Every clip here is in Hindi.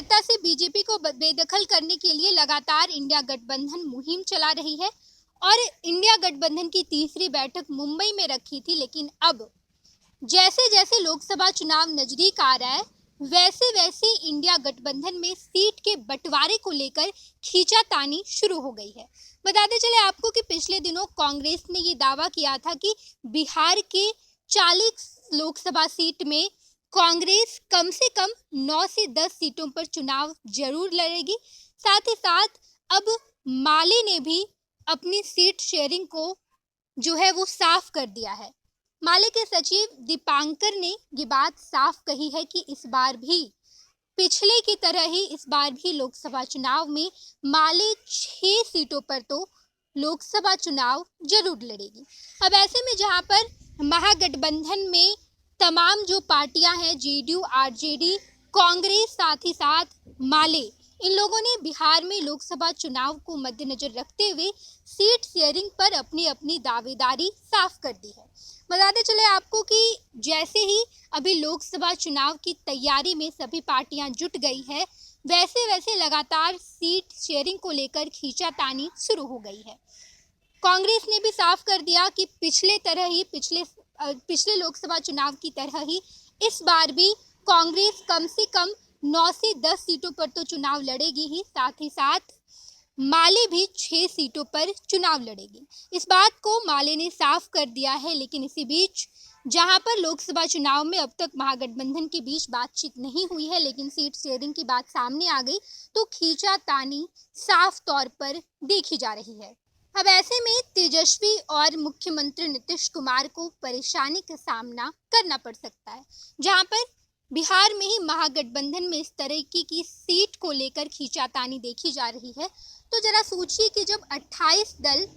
सत्ता से बीजेपी को बेदखल करने के लिए लगातार इंडिया गठबंधन मुहिम चला रही है और इंडिया गठबंधन की तीसरी बैठक मुंबई में रखी थी। लेकिन अब जैसे जैसे लोकसभा चुनाव नजदीक आ रहा है, वैसे वैसे इंडिया गठबंधन में सीट के बंटवारे को लेकर खींचातानी शुरू हो गई है। बताते चले आपको कि पिछले दिनों कांग्रेस ने ये दावा किया था कि बिहार के 40 लोकसभा सीट में कांग्रेस कम से कम 9 से 10 सीटों पर चुनाव जरूर लड़ेगी। साथ ही साथ अब माले ने भी अपनी सीट शेयरिंग को जो है वो साफ कर दिया है। माले के सचिव दीपांकर ने ये बात साफ कही है कि इस बार भी पिछले की तरह ही इस बार भी लोकसभा चुनाव में माले 6 सीटों पर तो लोकसभा चुनाव जरूर लड़ेगी। अब ऐसे में जहां पर महागठबंधन में तमाम जो पार्टियां हैं, जेडीयू, आरजेडी, कांग्रेस, साथ ही साथ माले, इन लोगों ने बिहार में लोकसभा चुनाव को मद्देनजर रखते हुए सीट शेयरिंग पर अपनी अपनी दावेदारी साफ कर दी है। बताते चले आपको कि जैसे ही अभी लोकसभा चुनाव की तैयारी में सभी पार्टियां जुट गई है, वैसे वैसे लगातार सीट शेयरिंग को लेकर खींचातानी शुरू हो गई है। कांग्रेस ने भी साफ कर दिया कि पिछले लोकसभा चुनाव की तरह ही इस बार भी कांग्रेस कम से कम 9 से 10 सीटों पर तो चुनाव लड़ेगी ही, साथ ही साथ माले भी 6 सीटों पर चुनाव लड़ेगी। इस बात को माले ने साफ कर दिया है। लेकिन इसी बीच जहां पर लोकसभा चुनाव में अब तक महागठबंधन के बीच बातचीत नहीं हुई है, लेकिन सीट शेयरिंग की बात सामने आ गई तो खींचातानी साफ तौर पर देखी जा रही है। अब ऐसे में तेजस्वी और मुख्यमंत्री नीतीश कुमार को परेशानी का सामना करना पड़ सकता है। जहां पर बिहार में ही महागठबंधन में इस तरह की सीट को लेकर खींचातानी देखी जा रही है, तो जरा सोचिए कि जब 28 दल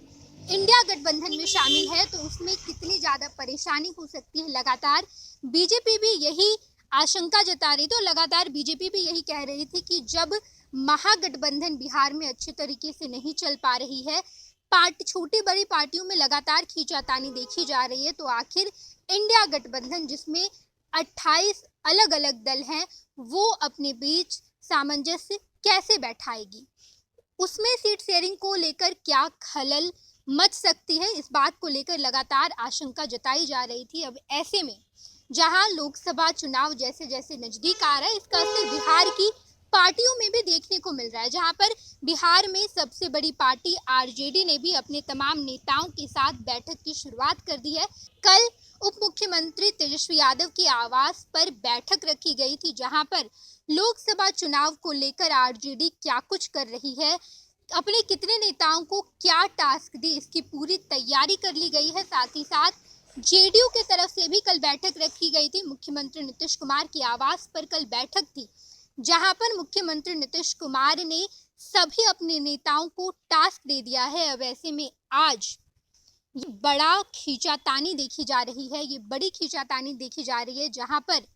इंडिया गठबंधन में शामिल है तो उसमें कितनी ज्यादा परेशानी हो सकती है। लगातार बीजेपी भी यही आशंका जता रही थी और लगातार बीजेपी भी यही कह रही थी कि जब महागठबंधन बिहार में अच्छे तरीके से नहीं चल पा रही है, छोटी बड़ी पार्टियों में लगातार खींचातानी देखी जा रही है, तो आखिर इंडिया गठबंधन जिसमें 28 अलग अलग दल हैं, वो अपने बीच सामंजस्य कैसे बैठाएगी, उसमें सीट शेयरिंग को लेकर क्या खलल मच सकती है, इस बात को लेकर लगातार आशंका जताई जा रही थी। अब ऐसे में जहां लोकसभा चुनाव जैसे जैसे नजदीक आ रहा है, इसका असर बिहार की पार्टियों में भी देखने को मिल रहा है। जहां पर बिहार में सबसे बड़ी पार्टी आरजेडी ने भी अपने तमाम नेताओं के साथ बैठक की शुरुआत कर दी है। कल उप मुख्यमंत्री तेजस्वी यादव के आवास पर बैठक रखी गई थी, जहां पर लोकसभा चुनाव को लेकर आरजेडी क्या कुछ कर रही है, अपने कितने नेताओं को क्या टास्क दी, इसकी पूरी तैयारी कर ली गई है। साथ ही साथ जेडीयू की तरफ से भी कल बैठक रखी गई थी। मुख्यमंत्री नीतीश कुमार के आवास पर कल बैठक थी, जहां पर मुख्यमंत्री नीतीश कुमार ने सभी अपने नेताओं को टास्क दे दिया है। अब ऐसे में आज ये बड़ा खींचातानी देखी जा रही है, ये बड़ी खींचातानी देखी जा रही है, जहां पर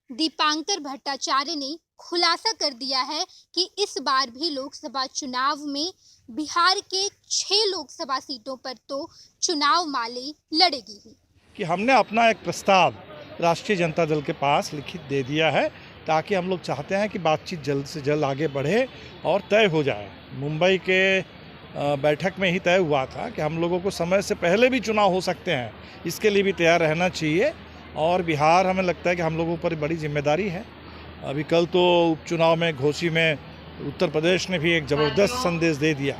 दीपांकर भट्टाचार्य ने खुलासा कर दिया है कि इस बार भी लोकसभा चुनाव में बिहार के 6 लोकसभा सीटों पर तो चुनाव माले लड़ेगी ही। कि हमने अपना एक प्रस्ताव राष्ट्रीय जनता दल के पास लिखित दे दिया है, ताकि हम लोग चाहते हैं कि बातचीत जल्द से जल्द आगे बढ़े और तय हो जाए। मुंबई के बैठक में ही तय हुआ था कि हम लोगों को समय से पहले भी चुनाव हो सकते हैं, इसके लिए भी तैयार रहना चाहिए। और बिहार हमें लगता है कि हम लोगों पर बड़ी जिम्मेदारी है। अभी कल तो उपचुनाव में घोसी में उत्तर प्रदेश ने भी एक ज़बरदस्त संदेश दे दिया,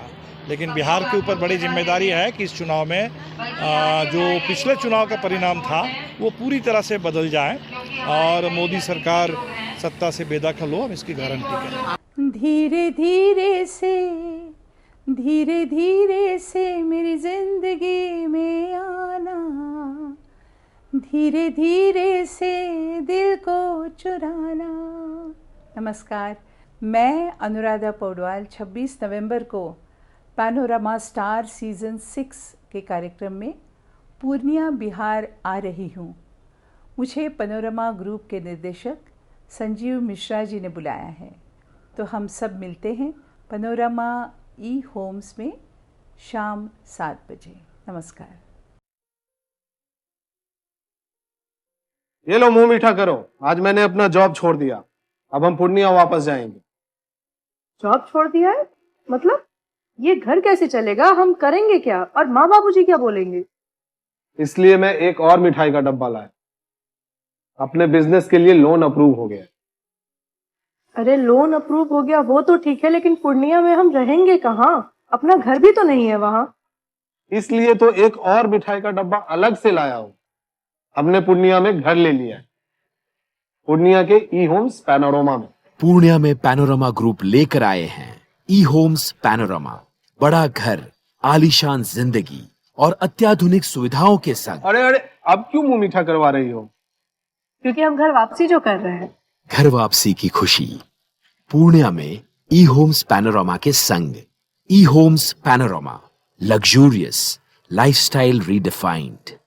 लेकिन बिहार के ऊपर बड़ी जिम्मेदारी है कि इस चुनाव में जो पिछले चुनाव का परिणाम था वो पूरी तरह से बदल जाए और मोदी सरकार सत्ता से बेदखल हो, हम इसकी गारंटी करें। धीरे धीरे से मेरी जिंदगी में आना, धीरे धीरे से दिल को चुराना। नमस्कार, मैं अनुराधा पौडवाल 26 नवंबर को पैनोरमा स्टार सीज़न 6 के कार्यक्रम में पूर्णिया बिहार आ रही हूँ। मुझे पैनोरमा ग्रुप के निर्देशक संजीव मिश्रा जी ने बुलाया है, तो हम सब मिलते हैं पैनोरमा ई होम्स में शाम 7 बजे। नमस्कार। ये लो मुंह मीठा करो, आज मैंने अपना जॉब छोड़ दिया, अब हम पूर्णिया वापस जाएंगे। जॉब छोड़ दिया है? मतलब ये घर कैसे चलेगा? हम करेंगे क्या? और माँ बाबूजी क्या बोलेंगे? इसलिए मैं एक और मिठाई का डब्बा लाया। अपने बिजनेस के लिए लोन अप्रूव हो गया। अरे लोन अप्रूव हो गया वो तो ठीक है, लेकिन पूर्णिया में हम रहेंगे कहाँ? अपना घर भी तो नहीं है वहाँ। इसलिए तो एक और मिठाई का डब्बा अलग से लाया हूं। हमने पूर्णिया में घर ले लिया है, पूर्णिया के ई होम्स पैनोरमा में। पूर्णिया में पैनोरमा ग्रुप लेकर आए हैं ई होम्स पैनोरमा। बड़ा घर, आलीशान जिंदगी और अत्याधुनिक सुविधाओं के संग। अरे अब क्यों मुंह मीठा करवा रही हो? क्योंकि हम घर वापसी जो कर रहे हैं। घर वापसी की खुशी पूर्णिया में ई होम्स पैनोरमा के संग। ई homes panorama, luxurious lifestyle redefined.